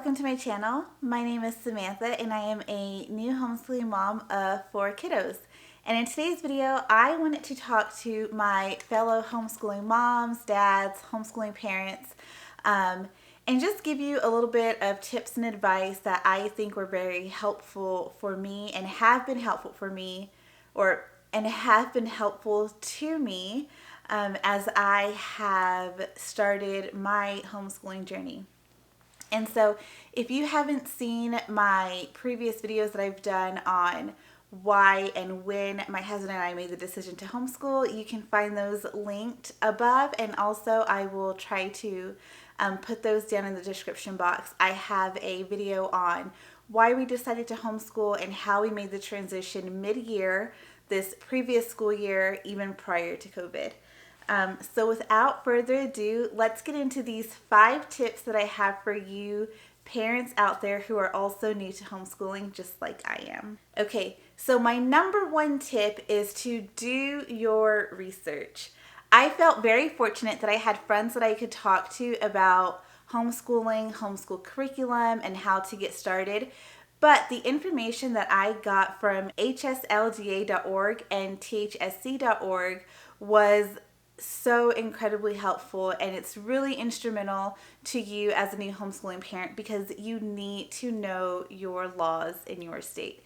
welcome to my channel. My name is Samantha and I am a new homeschooling mom of 4 kiddos. And in today's video, I wanted to talk to my fellow homeschooling moms, dads, homeschooling parents, and just give you a little bit of tips and advice that I think were very helpful for me and have been helpful for me, and have been helpful to me as I have started my homeschooling journey. And so if you haven't seen my previous videos that I've done on why and when my husband and I made the decision to homeschool, you can find those linked above, and also I will try to put those down in the description box. I have a video on why we decided to homeschool and how we made the transition mid-year this previous school year, even prior to COVID. So without further ado, let's get into these 5 tips that I have for you parents out there who are also new to homeschooling, just like I am. Okay, so my number 1 tip is to do your research. I felt very fortunate that I had friends that I could talk to about homeschooling, homeschool curriculum, and how to get started. But the information that I got from hslda.org and thsc.org was so incredibly helpful, and it's really instrumental to you as a new homeschooling parent because you need to know your laws in your state.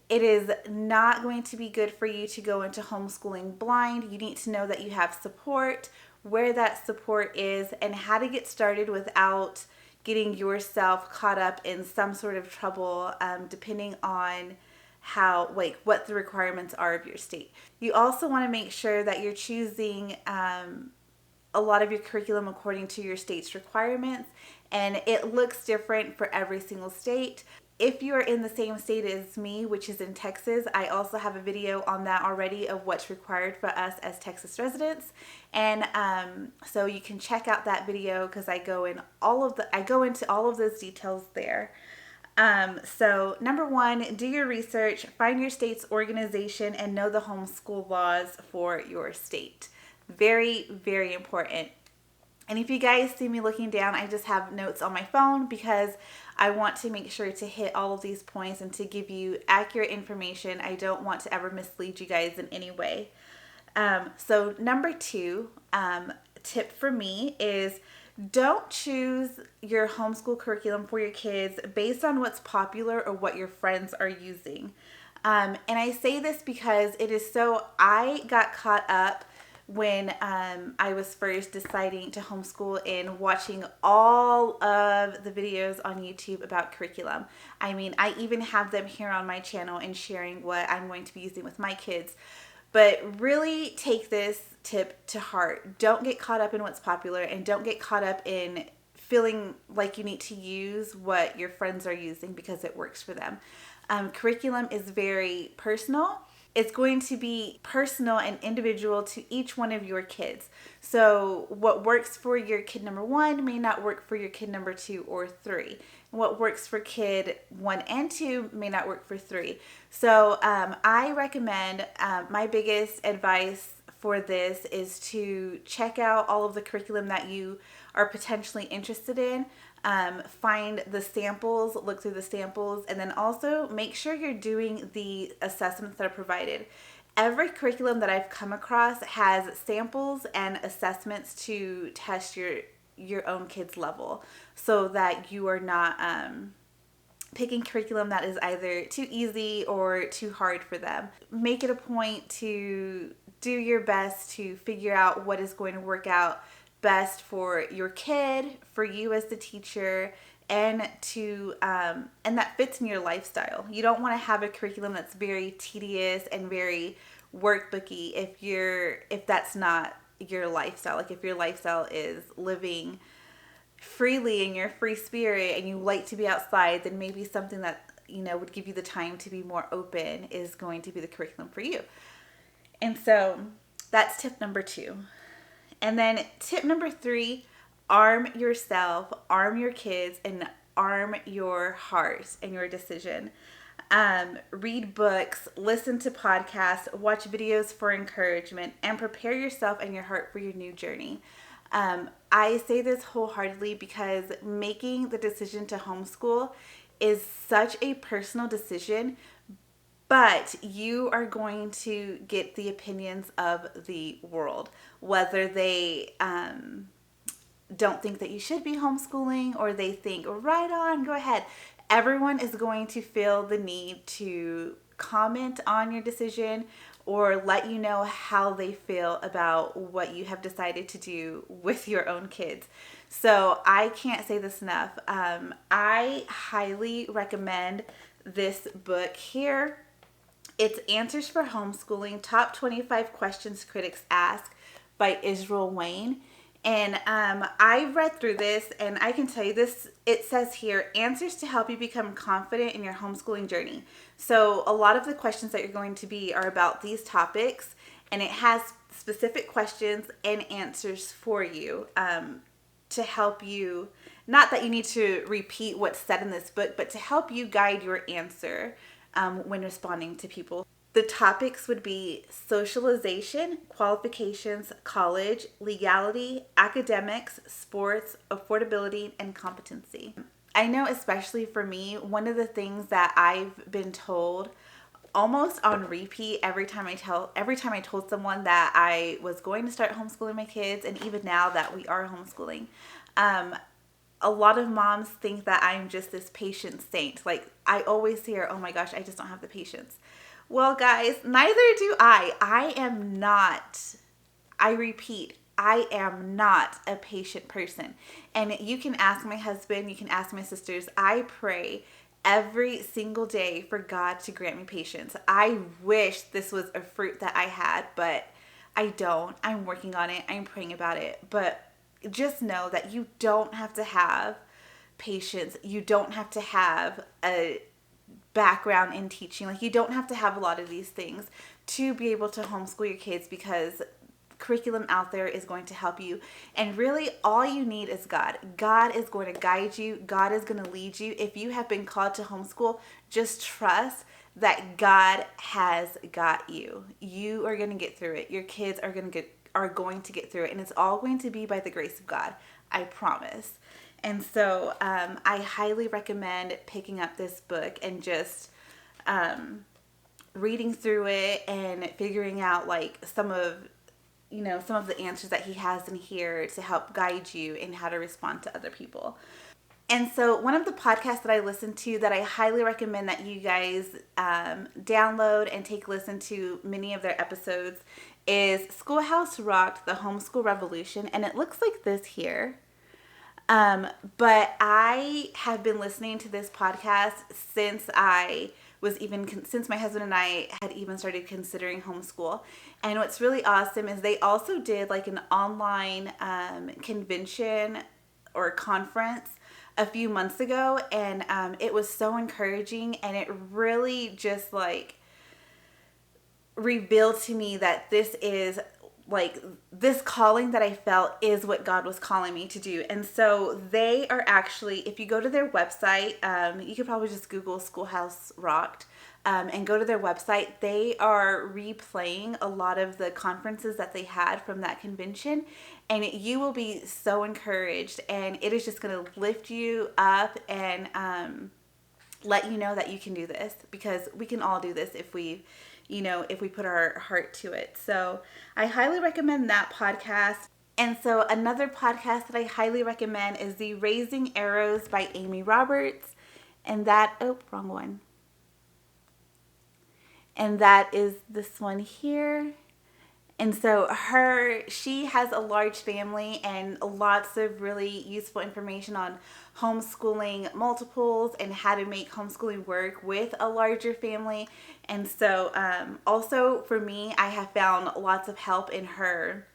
It is not going to be good for you to go into homeschooling blind. You need to know that you have support, where that support is, and how to get started without getting yourself caught up in some sort of trouble, depending on what the requirements are of your state. You also want to make sure that you're choosing a lot of your curriculum according to your state's requirements, and it looks different for every single state. If you are in the same state as me, which is in Texas, I also have a video on that already of what's required for us as Texas residents, and so you can check out that video because I go into all of those details there. So number 1, do your research, find your state's organization, and know the homeschool laws for your state. Very, very important. And if you guys see me looking down, I just have notes on my phone because I want to make sure to hit all of these points and to give you accurate information. I don't want to ever mislead you guys in any way. So number 2, tip for me is don't choose your homeschool curriculum for your kids based on what's popular or what your friends are using. And I say this because I got caught up when I was first deciding to homeschool in watching all of the videos on YouTube about curriculum. I mean, I even have them here on my channel and sharing what I'm going to be using with my kids. But really take this tip to heart. Don't get caught up in what's popular, and don't get caught up in feeling like you need to use what your friends are using because it works for them. Curriculum is very personal. It's going to be personal and individual to each one of your kids. So what works for your kid number 1 may not work for your kid number 2 or 3. What works for kid 1 and 2 may not work for 3. So I recommend, my biggest advice for this is to check out all of the curriculum that you are potentially interested in. Find the samples, look through the samples, and then also make sure you're doing the assessments that are provided. Every curriculum that I've come across has samples and assessments to test your own kid's level so that you are not picking curriculum that is either too easy or too hard for them. Make it a point to do your best to figure out what is going to work out best for your kid, for you as the teacher, and that fits in your lifestyle. You don't want to have a curriculum that's very tedious and very workbooky if that's not your lifestyle. Like if your lifestyle is living freely in your free spirit and you like to be outside, then maybe something that would give you the time to be more open is going to be the curriculum for you. And so that's tip number 2. And then tip number 3, arm yourself, arm your kids, and arm your heart and your decision. Read books, listen to podcasts, watch videos for encouragement, and prepare yourself and your heart for your new journey. I say this wholeheartedly because making the decision to homeschool is such a personal decision, but you are going to get the opinions of the world, whether they don't think that you should be homeschooling or they think, right on, go ahead. Everyone is going to feel the need to comment on your decision or let you know how they feel about what you have decided to do with your own kids. So I can't say this enough. I highly recommend this book here. It's Answers for Homeschooling, Top 25 Questions Critics Ask by Israel Wayne. And I read through this and I can tell you this, it says here, answers to help you become confident in your homeschooling journey. So a lot of the questions that you're going to be are about these topics, and it has specific questions and answers for you to help you, not that you need to repeat what's said in this book, but to help you guide your answer when responding to people. The topics would be socialization, qualifications, college, legality, academics, sports, affordability, and competency. I know, especially for me, one of the things that I've been told almost on repeat every time I told someone that I was going to start homeschooling my kids, and even now that we are homeschooling, a lot of moms think that I'm just this patient saint. Like, I always hear, oh my gosh, I just don't have the patience. Well, guys, neither do I. I repeat, I am not a patient person. And you can ask my husband, you can ask my sisters. I pray every single day for God to grant me patience. I wish this was a fruit that I had, but I don't. I'm working on it. I'm praying about it. But just know that you don't have to have patience. You don't have to have a background in teaching. Like, you don't have to have a lot of these things to be able to homeschool your kids, because curriculum out there is going to help you. And really, all you need is God. God is going to guide you. God is going to lead you. If you have been called to homeschool, just trust that God has got you. You are going to get through it. Your kids are going to get through it, and it's all going to be by the grace of God. I promise. And so I highly recommend picking up this book and just reading through it and figuring out like some of the answers that he has in here to help guide you in how to respond to other people. And so one of the podcasts that I listen to that I highly recommend that you guys download and take a listen to many of their episodes is Schoolhouse Rocked: The Homeschool Revolution. And it looks like this here. But I have been listening to this podcast since since my husband and I had even started considering homeschool. And what's really awesome is they also did like an online convention or conference a few months ago, and it was so encouraging, and it really just like revealed to me that this calling that I felt is what God was calling me to do. And so they are actually, if you go to their website, you could probably just Google Schoolhouse Rocked and go to their website. They are replaying a lot of the conferences that they had from that convention, and you will be so encouraged, and it is just going to lift you up and let you know that you can do this, because we can all do this if we put our heart to it. So I highly recommend that podcast. And so another podcast that I highly recommend is the Raising Arrows by Amy Roberts. And wrong one. And that is this one here. And so she has a large family and lots of really useful information on homeschooling multiples and how to make homeschooling work with a larger family. And so also for me, I have found lots of help in her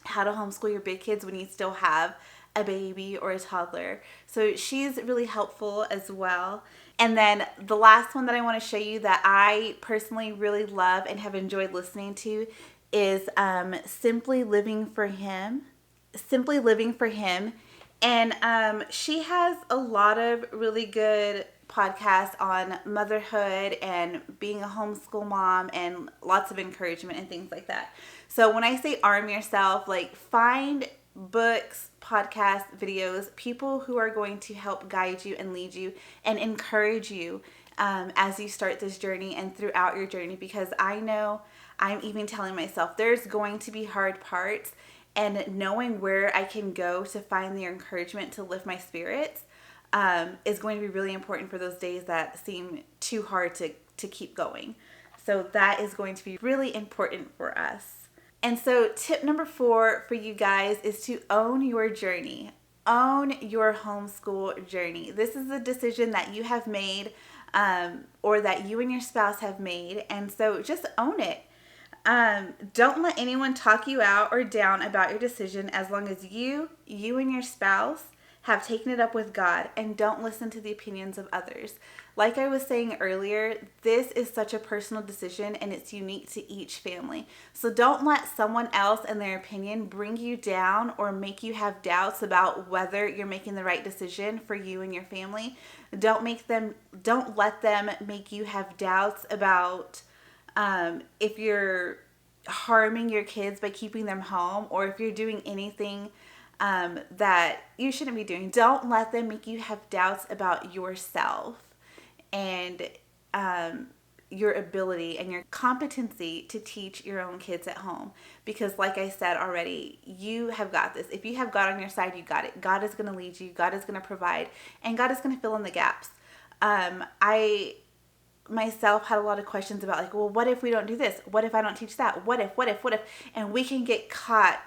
how to homeschool your big kids when you still have a baby or a toddler. So she's really helpful as well. And then the last one that I want to show you that I personally really love and have enjoyed listening to is Simply Living for Him. Simply Living for Him. And she has a lot of really good podcasts on motherhood and being a homeschool mom and lots of encouragement and things like that. So when I say arm yourself, like find books, podcasts, videos, people who are going to help guide you and lead you and encourage you as you start this journey and throughout your journey, because I know I'm even telling myself there's going to be hard parts, and knowing where I can go to find the encouragement to lift my spirits is going to be really important for those days that seem too hard to keep going. So that is going to be really important for us. And so tip number 4 for you guys is to own your journey. Own your homeschool journey. This is a decision that you have made or that you and your spouse have made. And so just own it. Don't let anyone talk you out or down about your decision as long as you and your spouse have taken it up with God, and don't listen to the opinions of others. Like I was saying earlier, this is such a personal decision and it's unique to each family. So don't let someone else and their opinion bring you down or make you have doubts about whether you're making the right decision for you and your family. Don't let them make you have doubts about if you're harming your kids by keeping them home, or if you're doing anything that you shouldn't be doing. Don't let them make you have doubts about yourself and your ability and your competency to teach your own kids at home. Because like I said already, you have got this. If you have God on your side, you got it. God is going to lead you. God is going to provide. And God is going to fill in the gaps. I myself had a lot of questions about, like, well, what if we don't do this? What if I don't teach that? What if? And we can get caught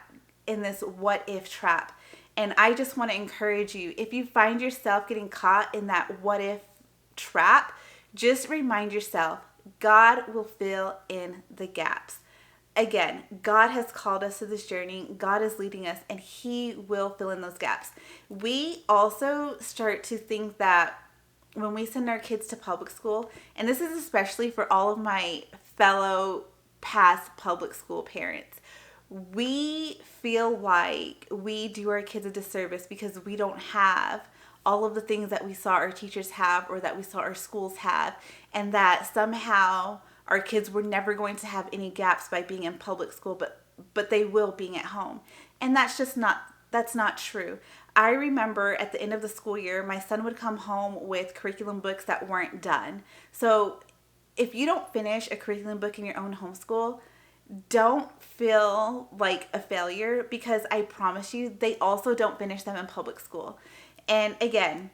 in this what if trap. And I just want to encourage you, if you find yourself getting caught in that what if trap, just remind yourself, God will fill in the gaps. Again, God has called us to this journey. God is leading us, and He will fill in those gaps. We also start to think that when we send our kids to public school, and this is especially for all of my fellow past public school parents, we feel like we do our kids a disservice because we don't have all of the things that we saw our teachers have or that we saw our schools have, and that somehow our kids were never going to have any gaps by being in public school, but they will being at home. And that's not true. I remember at the end of the school year, my son would come home with curriculum books that weren't done. So if you don't finish a curriculum book in your own homeschool, don't feel like a failure, because I promise you, they also don't finish them in public school. And again,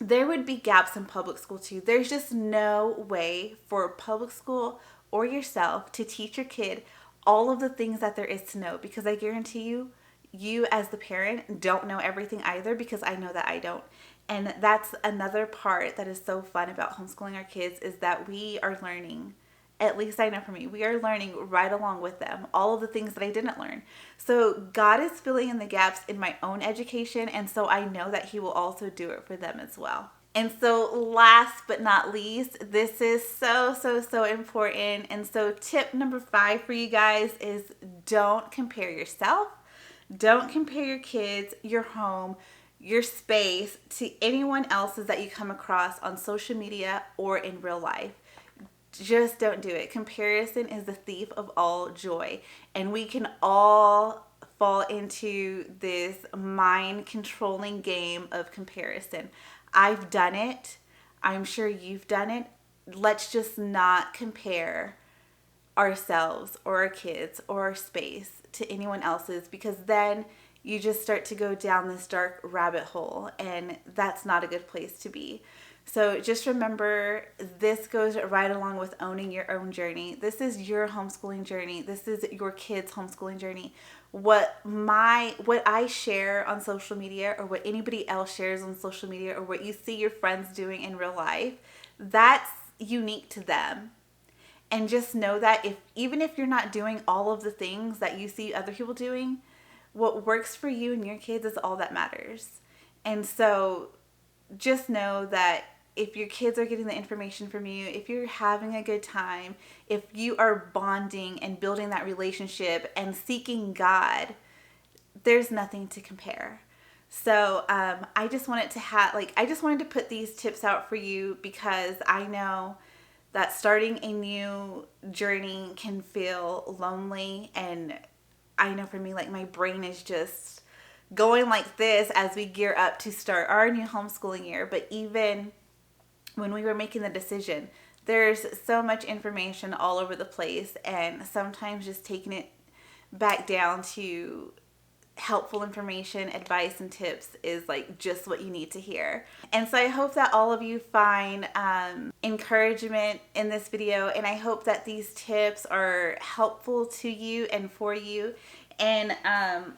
there would be gaps in public school too. There's just no way for public school or yourself to teach your kid all of the things that there is to know, because I guarantee you as the parent don't know everything either, because I know that I don't. And that's another part that is so fun about homeschooling our kids, is that we are learning. At least I know for me, we are learning right along with them all of the things that I didn't learn. So God is filling in the gaps in my own education, and so I know that He will also do it for them as well. And so last but not least, this is so important. And so tip number 5 for you guys is don't compare yourself. Don't compare your kids, your home, your space to anyone else's that you come across on social media or in real life. Just don't do it. Comparison is the thief of all joy. And we can all fall into this mind-controlling game of comparison. I've done it. I'm sure you've done it. Let's just not compare ourselves or our kids or our space to anyone else's, because then you just start to go down this dark rabbit hole, and that's not a good place to be. So just remember, this goes right along with owning your own journey. This is your homeschooling journey. This is your kids' homeschooling journey. What I share on social media, or what anybody else shares on social media, or what you see your friends doing in real life, that's unique to them. And just know that even if you're not doing all of the things that you see other people doing, what works for you and your kids is all that matters. And so just know that if your kids are getting the information from you, if you're having a good time, if you are bonding and building that relationship and seeking God, there's nothing to compare. So I just wanted to put these tips out for you, because I know that starting a new journey can feel lonely, and I know for me, like, my brain is just going like this as we gear up to start our new homeschooling year. But even when we were making the decision, there's so much information all over the place, and sometimes just taking it back down to helpful information, advice, and tips is like just what you need to hear. And so I hope that all of you find encouragement in this video, and I hope that these tips are helpful to you and for you. And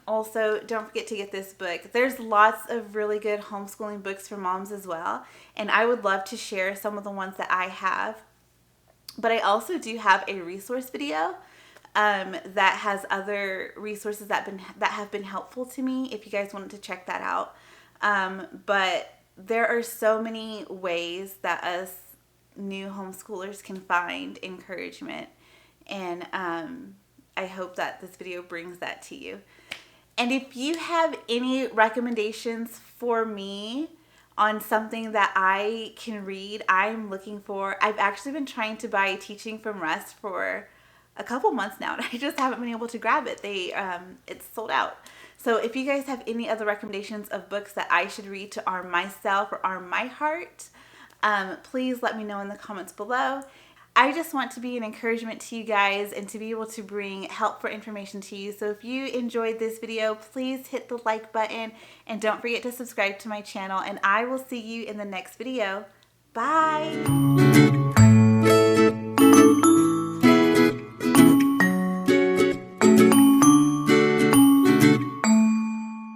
also, don't forget to get this book. There's lots of really good homeschooling books for moms as well, and I would love to share some of the ones that I have. But I also do have a resource video that has other resources that have been helpful to me, if you guys wanted to check that out. But there are so many ways that us new homeschoolers can find encouragement, and I hope that this video brings that to you. And if you have any recommendations for me on something that I can read, I'm looking for. I've actually been trying to buy Teaching from Rest for a couple months now, and I just haven't been able to grab it. It's sold out. So if you guys have any other recommendations of books that I should read to arm myself or arm my heart, please let me know in the comments below. I just want to be an encouragement to you guys and to be able to bring helpful information to you. So if you enjoyed this video, please hit the like button and don't forget to subscribe to my channel, and I will see you in the next video. Bye!